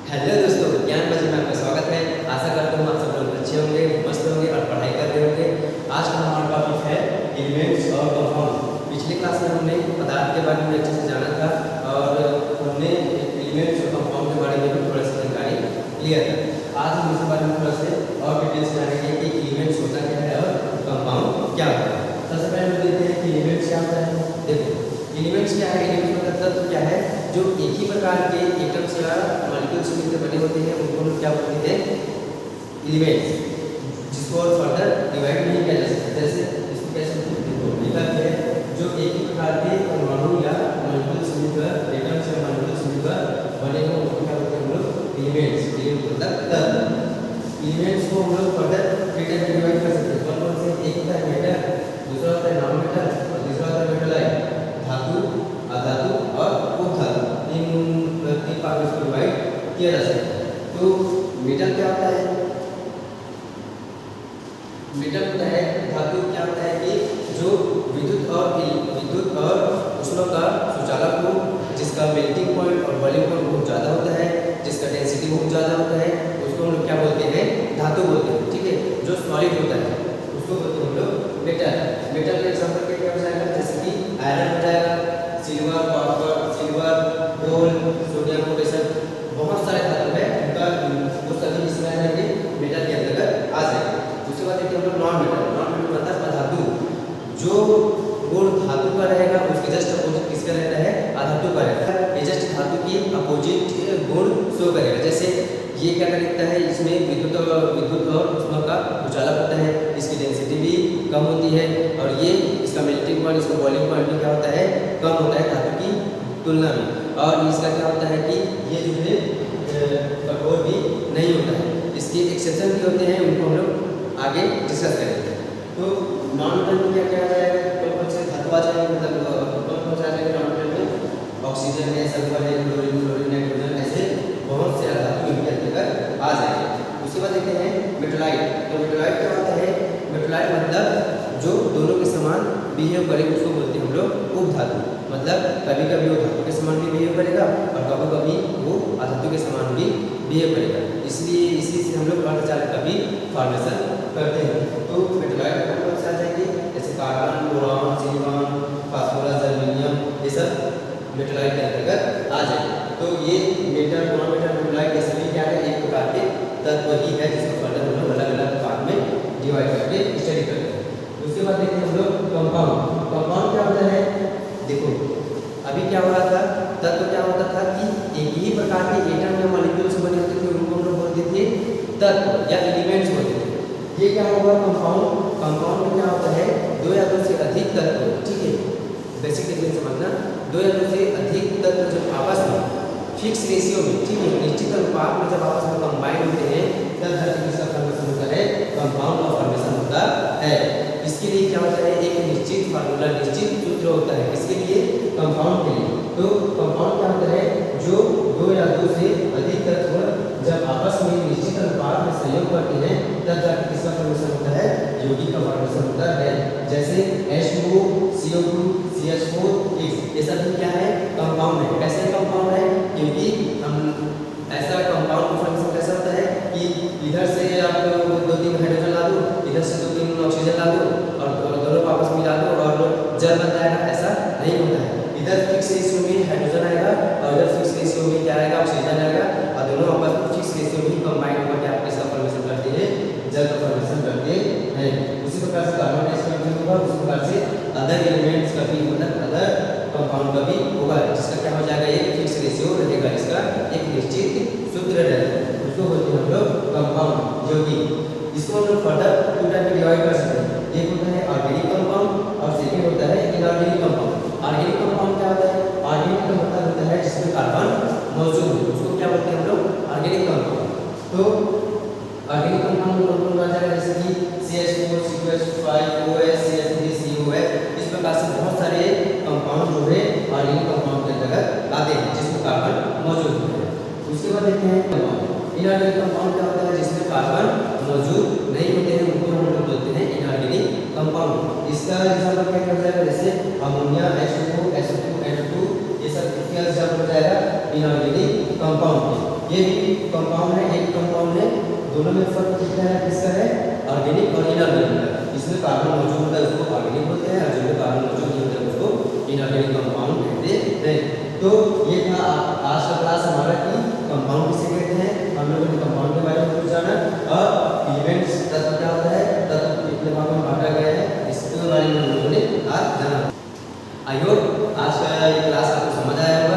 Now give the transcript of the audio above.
Hello दोस्तों, ज्ञान बजे में आपका स्वागत है। आशा करता हूँ आप सब लोग अच्छे होंगे, मस्त होंगे और पढ़ाई कर रहे होंगे। आज का हमारा टॉपिक है एलिमेंट्स और कंपाउंड। पिछले क्लास में हमने पदार्थ के बारे में अच्छे से जाना था और हमने एलिमेंट्स और कंपाउंड के बारे में भी थोड़ा सा जानकारी लिया था। आज हम इसके बारे में थोड़ा से और डिटेल्स जानेंगे कि एलिमेंट्स होता क्या है और कंपाउंड क्या होता है। सबसे पहले हम देखते हैं कि एलिमेंट्स क्या होता है। देखो, एलिमेंट्स क्या है। एलिमेंट्स का तत्व क्या है? जो एक ही प्रकार के एटम्स या मॉलिक्यूल्स मिलकर बने होते हैं उनको हम क्या बोलते हैं? एलिमेंट्स, जिसको और फर्दर डिवाइड नहीं किया जा सकता। जैसे इसको कैसे लिखा है, जो एक ही प्रकार के परमाणु या मॉलिक्यूल्स मिलकर एटम्स या मॉलिक्यूल्स मिलकर बने हो उनको क्या बोलते हैं हम लोग? एलिमेंट्स। मतलब तत्व। एलिमेंट्स को हम लोग फर्दर थ्री टाइप में डिवाइड कर सकते हैं। कौन-कौन से? एक होता है मेटल, दूसरा होता है नॉन मेटल और तीसरा होता है मेटलाइट। धातु, अधातु और उपधातु, इन तीन भागों में डिवाइड किया जा सकता है। तो मेटल क्या होता है? मेटल होता है धातु। क्या होता है कि जो विद्युत और उष्मा का सुचालक हो, जिसका मेल्टिंग पॉइंट और बॉइलिंग पॉइंट बहुत ज़्यादा होता है, जिसका डेंसिटी बहुत ज़्यादा होता है, उसको हम लोग क्या बोलते हैं? धातु बोलते हैं। ठीक है। जो सॉलिड होता है उसको बोलते हैं हम लोग मेटल। मेटल के एग्जाम्पल क्या हो जाएगा? जैसे कि आयरन हो जाएगा, silver, copper, gold, sodium, potassium, बहुत सारे धातु है उनका वो सभी इसमें आएंगे, मेटल के अंतर्गत आ जाएंगे। उसके बाद देखिए हम लोग नॉन मेटल। नॉन मेटल मतलब अधातु। जो गुण धातु का रहेगा उसके जस्ट अपोजिट किसका रहता है? अधातु का रहता है। ये जस्ट धातु की अपोजिट गुण शो करेगा। जैसे ये क्या करता है? इसमें विद्युत और उष्मा का उजाला होता है, इसकी डेंसिटी भी कम होती है और ये इसका मेल्टिंग पॉइंट, इसका बॉइलिंग पॉइंट भी क्या होता है? कम होता है धातु की तुलना में। और इसका क्या होता है कि ये जो है कठोर भी नहीं होता है। इसके एक्सेप्शन भी होते हैं, उनको हम लोग आगे डिस्कस करेंगे। तो नॉन मेटल में क्या क्या आ जाएगा? कौन से धातु आ जाएंगे? मतलब कौन सा आ जाएगा नॉन मेटल में? ऑक्सीजन है, सल्फर है, क्लोरीन, नाइट्रोजन, ऐसे बहुत से धातु इनके अंतर्गत आ जाएंगे। उसके बाद देखते हैं मेटलाइट। तो मेटलाइट क्या होता है? मेटलाइट मतलब जो दोनों के समान बिहेव करेगा उसको बोलते हैं हम लोग उपधातु। मतलब कभी कभी वो धातु के समान भी बिहेव करेगा और कभी कभी वो अधातु के समान भी बिहेव करेगा। इसलिए इसी से हम लोग अर्धचालक का भी फॉर्मेशन करते हैं। तो मेटलाइट कौन से आ जाएंगे? जैसे carbon, boron, silicon, phosphorus, aluminium, ये सब मेटलाइट के अंतर्गत आ जाएंगे। तो ये मेटल, नॉन मेटल, मेटलाइट ये सभी क्या है? एक प्रकार के तत्व ही है जिसको फर्दर हम लोग अलग अलग भाग में डिवाइड करके स्टडी करते हैं। उसके बाद देखते हैं हम लोग कंपाउंड। कंपाउंड क्या होता है? देखो, अभी क्या हो रहा था? तत्व क्या होता था कि एक ही प्रकार के एटम या मॉलिक्यूल्स बने होते थे, उनको हम लोग बोलते थे तत्व या एलिमेंट्स बोलते थे। ये क्या होगा? कंपाउंड। कंपाउंड में क्या होता है? दो या दो से अधिक तत्व, ठीक है, बेसिक डेफिनेशन समझना, दो या दो से अधिक तत्व जब आपस में फिक्स रेशियो में, ठीक है, निश्चित अनुपात में जब आपस में कंबाइन होते हैं तब धरती किसका फॉर्मेशन होता है? कंपाउंड का फॉर्मेशन होता है। इसके लिए क्या होता है? एक निश्चित फार्मूला, निश्चित सूत्र होता है। इसके लिए कंपाउंड के लिए। तो कंपाउंड क्या होता है? जो दो या दो से अधिक तत्व जब आपस में निश्चित अनुपात में सहयोग करते हैं तब जाकर किसका फॉर्मेशन होता है? यौगिक का फॉर्मेशन होता है। जैसे H2O, CO2, CH4, ये सब क्या है? कंपाउंड है। कैसे कंपाउंड है? क्योंकि हम ऐसा कंपाउंड का फॉर्मेशन कैसा होता है कि इधर से आप दो तीन हाइड्रोजन ला दो, इधर से दो तीन ऑक्सीजन ला दो और दोनों को आपस में मिला दो और जल बन जाएगा, ऐसा नहीं होता है। इधर फिक्स रेशियो में हाइड्रोजन आएगा और इधर फिक्स रेशियो में क्या आएगा? ऑक्सीजन आएगा और दोनों आपस में फिक्स रेशियो में कंबाइन होकर आप किसका फॉर्मेशन करते हैं? जल का फॉर्मेशन करते हैं। उसी प्रकार से कार्बन डाइऑक्साइड होगा, उसी प्रकार से अदर एलिमेंट्स का भी, मतलब अदर कंपाउंड का भी होगा, जिसका क्या हो जाएगा? एक फिक्स रेशियो रहेगा, इसका एक निश्चित सूत्र रहेगा, उसको बोलते हैं हम लोग कंपाउंड, यौगिक। इसको हम लोग फर्दर टू टाइप में डिवाइड कर सकते हैं। एक होता है ऑर्गेनिक कंपाउंड और सेकंड होता है इनऑर्गेनिक कंपाउंड। ऑर्गेनिक कंपाउंड क्या होता है? ऑर्गेनिक का मतलब होता है जिसमें कार्बन मौजूद हो, उसको क्या बोलते हैं हम लोग? Organic compound. तो ऑर्गेनिक कंपाउंड में कौन-कौन आ जाएगा? जैसे कि CH4, CH5, OH, CH3, COH, इस प्रकार से बहुत सारे कंपाउंड जो है ऑर्गेनिक कंपाउंड के अंतर्गत आते हैं जिसमें कार्बन मौजूद होता है। उसके बाद देखते हैं कंपाउंड। इनऑर्गेनिक कंपाउंड क्या होता है? जिसमें कार्बन मौजूद नहीं होते हैं, उनको हम लोग बोलते हैं इनऑर्गेनिक कंपाउंड। इसका एग्जांपल क्या हो जाएगा? जैसे अमोनिया, H2O, SO2, N2, ये सब इसका एग्जांपल हो जाएगा इनऑर्गेनिक कंपाउंड। ये भी कंपाउंड है, एक कंपाउंड है, दोनों में फर्क कितना है, किसका है, ऑर्गेनिक और इनऑर्गेनिक का। इसमें कार्बन मौजूद होता है उसको ऑर्गेनिक बोलते हैं, और जिसमें कार्बन मौजूद नहीं होता है उसको इनऑर्गेनिक कंपाउंड कहते हैं। तो ये था आज का क्लास हमारा कि कंपाउंड किसे कहते हैं, हम लोगों ने कंपाउंड के बारे में कुछ जाना, और एलिमेंट्स तत्व क्या होता है, तत्व कितने भागों में बांटा गया है, इसके बारे में हम लोगों ने आज जाना। आई होप आज का ये क्लास आपको समझ आया